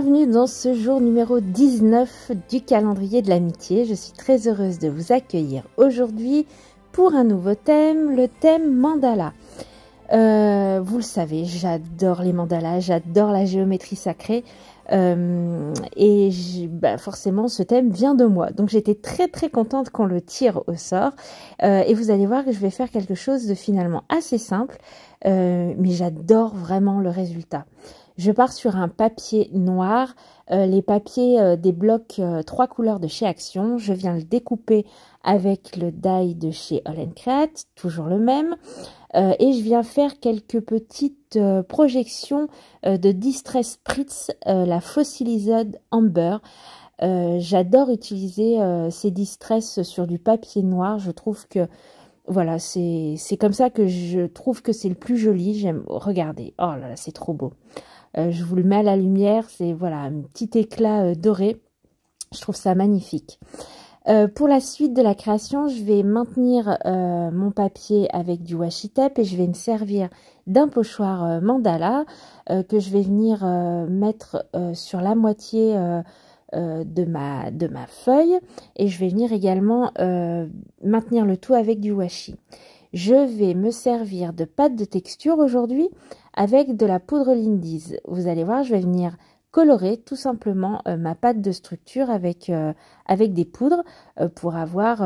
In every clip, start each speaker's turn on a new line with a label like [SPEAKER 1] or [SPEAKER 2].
[SPEAKER 1] Bienvenue dans ce jour numéro 19 du calendrier de l'amitié. Je suis très heureuse de vous accueillir aujourd'hui pour un nouveau thème, le thème mandala. Vous le savez, j'adore les mandalas, j'adore la géométrie sacrée et forcément ce thème vient de moi. Donc j'étais très contente qu'on le tire au sort et vous allez voir que je vais faire quelque chose de finalement assez simple, mais j'adore vraiment le résultat. Je pars sur un papier noir, les papiers des blocs 3 couleurs de chez Action. Je viens le découper avec le die de chez All & Create, toujours le même. Et je viens faire quelques petites projections de Distress Spritz, la Fossilisode Amber. J'adore utiliser ces Distress sur du papier noir. Je trouve que voilà, c'est comme ça que je trouve que c'est le plus joli. J'aime regarder. Oh là là, c'est trop beau. Je vous le mets à la lumière, c'est voilà un petit éclat doré. Je trouve ça magnifique. Pour la suite de la création, je vais maintenir mon papier avec du washi tape et je vais me servir d'un pochoir mandala que je vais venir mettre sur la moitié de ma feuille et je vais venir également maintenir le tout avec du washi. Je vais me servir de pâte de texture aujourd'hui avec de la poudre Lindy's. Vous allez voir, je vais venir colorer tout simplement ma pâte de structure avec des poudres pour avoir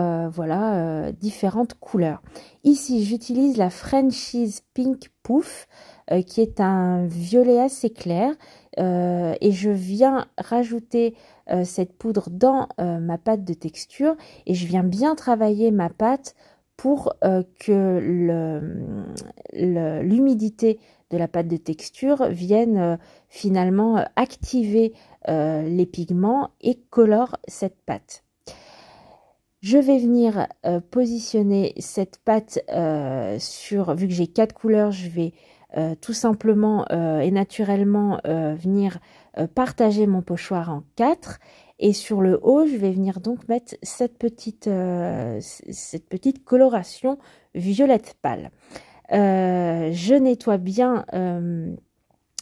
[SPEAKER 1] différentes couleurs. Ici, j'utilise la Frenchies Pink Poof qui est un violet assez clair et je viens rajouter cette poudre dans ma pâte de texture et je viens bien travailler ma pâte pour que l'humidité de la pâte de texture vienne finalement activer les pigments et colore cette pâte. Je vais venir positionner cette pâte vu que j'ai 4 couleurs, je vais tout simplement et naturellement venir partager mon pochoir en 4. Et sur le haut, je vais venir donc mettre cette petite coloration violette pâle. Je nettoie bien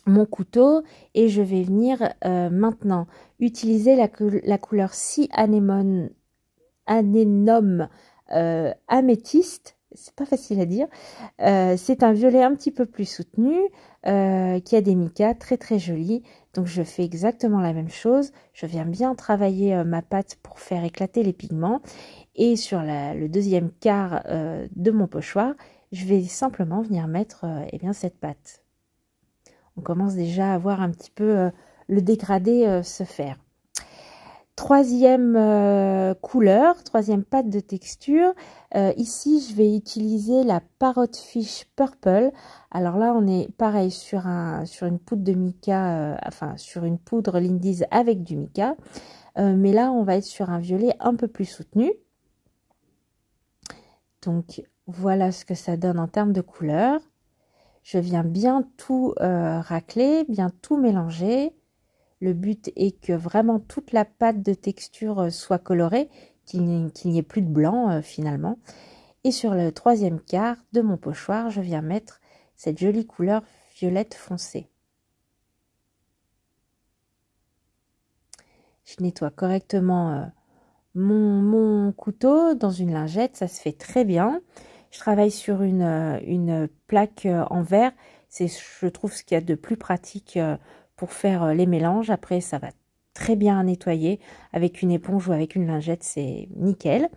[SPEAKER 1] mon couteau et je vais venir maintenant utiliser la couleur Sea Anemone améthyste. C'est pas facile à dire. C'est un violet un petit peu plus soutenu qui a des micas très jolis. Donc je fais exactement la même chose. Je viens bien travailler ma pâte pour faire éclater les pigments. Et sur le deuxième quart de mon pochoir, je vais simplement venir mettre cette pâte. On commence déjà à voir un petit peu le dégradé se faire. Troisième couleur, troisième pâte de texture. Ici, je vais utiliser la Parrot Fish Purple. Alors là, on est pareil sur une poudre de mica, sur une poudre Lindy's avec du mica. Mais là, on va être sur un violet un peu plus soutenu. Donc, voilà ce que ça donne en termes de couleur. Je viens bien tout racler, bien tout mélanger. Le but est que vraiment toute la pâte de texture soit colorée, qu'il n'y ait plus de blanc finalement. Et sur le troisième quart de mon pochoir, je viens mettre cette jolie couleur violette foncé. Je nettoie correctement mon couteau dans une lingette, ça se fait très bien. Je travaille sur une plaque en verre, c'est je trouve ce qu'il y a de plus pratique pour faire les mélanges. Après ça va très bien nettoyer avec une éponge ou avec une lingette, c'est nickel.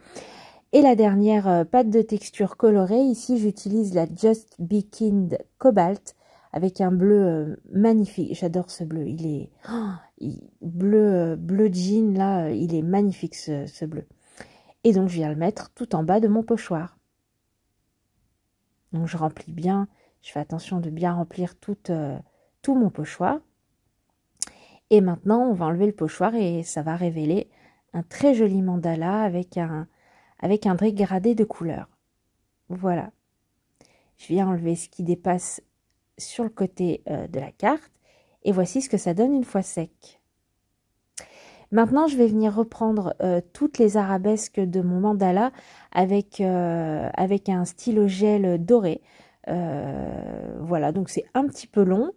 [SPEAKER 1] Et la dernière pâte de texture colorée, ici j'utilise la Just Bekind Cobalt avec un bleu magnifique. J'adore ce bleu, il est bleu jean là, il est magnifique ce bleu. Et donc je viens le mettre tout en bas de mon pochoir. Donc je remplis bien, je fais attention de bien remplir tout mon pochoir. Et maintenant on va enlever le pochoir et ça va révéler un très joli mandala avec un dégradé de couleurs. Voilà. Je viens enlever ce qui dépasse sur le côté de la carte. Et voici ce que ça donne une fois sec. Maintenant, je vais venir reprendre toutes les arabesques de mon mandala avec un stylo gel doré. Voilà, donc c'est un petit peu long.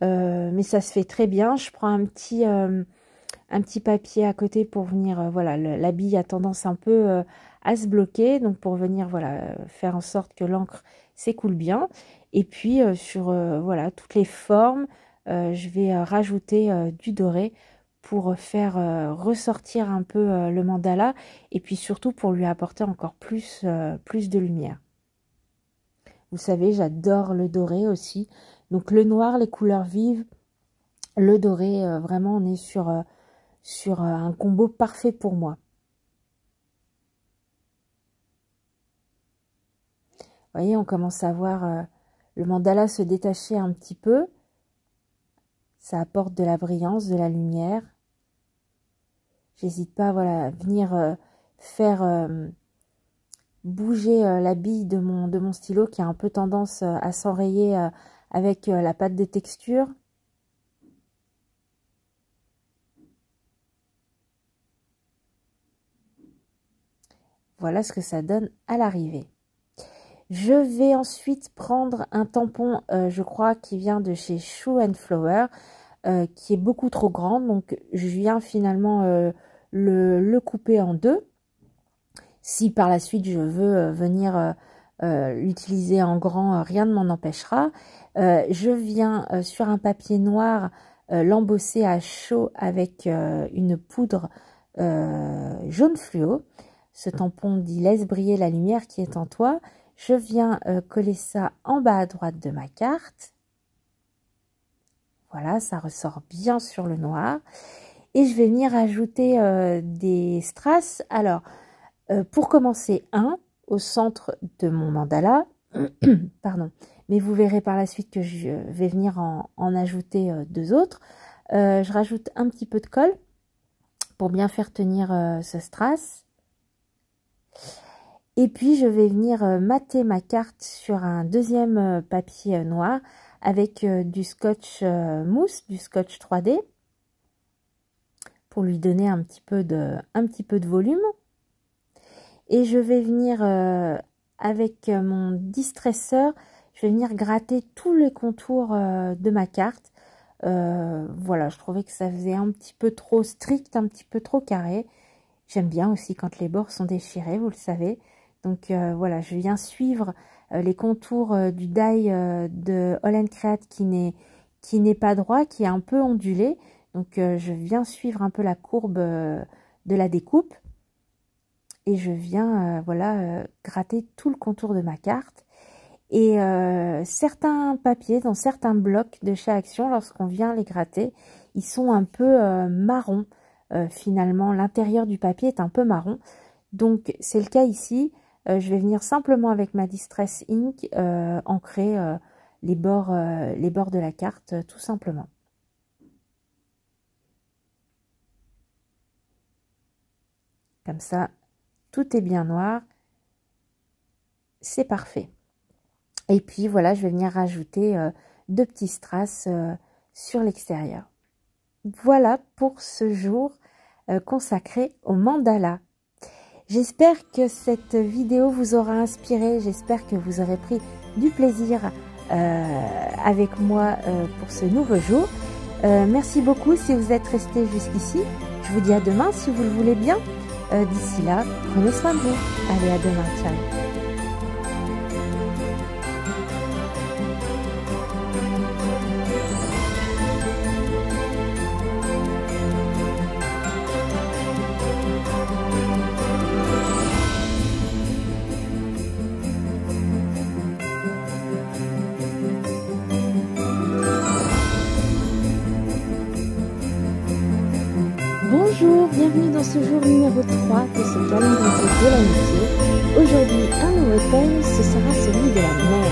[SPEAKER 1] mais ça se fait très bien. Je prends un petit papier à côté pour venir, voilà, la bille a tendance un peu à se bloquer, donc pour venir, voilà, faire en sorte que l'encre s'écoule bien. Et puis sur, voilà, toutes les formes, je vais rajouter du doré pour faire ressortir un peu le mandala, et puis surtout pour lui apporter encore plus de lumière. Vous savez, j'adore le doré aussi. Donc le noir, les couleurs vives, le doré, vraiment on est sur un combo parfait pour moi. Vous voyez, on commence à voir le mandala se détacher un petit peu. Ça apporte de la brillance, de la lumière. J'hésite pas, voilà, à venir faire bouger la bille de mon stylo qui a un peu tendance à s'enrayer avec la pâte de texture. Voilà ce que ça donne à l'arrivée. Je vais ensuite prendre un tampon, je crois, qui vient de chez Shoe & Flower, qui est beaucoup trop grand. Donc, je viens finalement le couper en deux. Si par la suite, je veux venir l'utiliser en grand, rien ne m'en empêchera. Je viens sur un papier noir l'embosser à chaud avec une poudre jaune fluo. Ce tampon dit « Laisse briller la lumière qui est en toi ». Je viens coller ça en bas à droite de ma carte. Voilà, ça ressort bien sur le noir. Et je vais venir ajouter des strass. Alors, pour commencer, un au centre de mon mandala. Pardon. Mais vous verrez par la suite que je vais venir en ajouter deux autres. Je rajoute un petit peu de colle pour bien faire tenir ce strass. Et puis, je vais venir mater ma carte sur un deuxième papier noir avec du scotch mousse, du scotch 3D, pour lui donner un petit peu de volume. Et je vais venir, avec mon distresseur, je vais venir gratter tous les contours de ma carte. Voilà, je trouvais que ça faisait un petit peu trop strict, un petit peu trop carré. J'aime bien aussi quand les bords sont déchirés, vous le savez. Donc voilà, je viens suivre les contours du die de All & Create qui n'est pas droit, qui est un peu ondulé. Donc je viens suivre un peu la courbe de la découpe. Et je viens voilà, gratter tout le contour de ma carte. Et certains papiers, dans certains blocs de chez Action, lorsqu'on vient les gratter, ils sont un peu marrons. Finalement, l'intérieur du papier est un peu marron. Donc c'est le cas ici. Je vais venir simplement avec ma Distress Ink ancrer les bords de la carte, tout simplement. Comme ça, tout est bien noir. C'est parfait. Et puis voilà, je vais venir rajouter deux petits strass sur l'extérieur. Voilà pour ce jour consacré au mandala. J'espère que cette vidéo vous aura inspiré, j'espère que vous aurez pris du plaisir avec moi pour ce nouveau jour. Merci beaucoup si vous êtes resté jusqu'ici. Je vous dis à demain si vous le voulez bien. D'ici là, prenez soin de vous. Allez, à demain. Ciao. Bonjour, bienvenue dans ce jour numéro 3 de ce calendrier de l'amitié. Aujourd'hui, un nouveau thème, ce sera celui de la mer.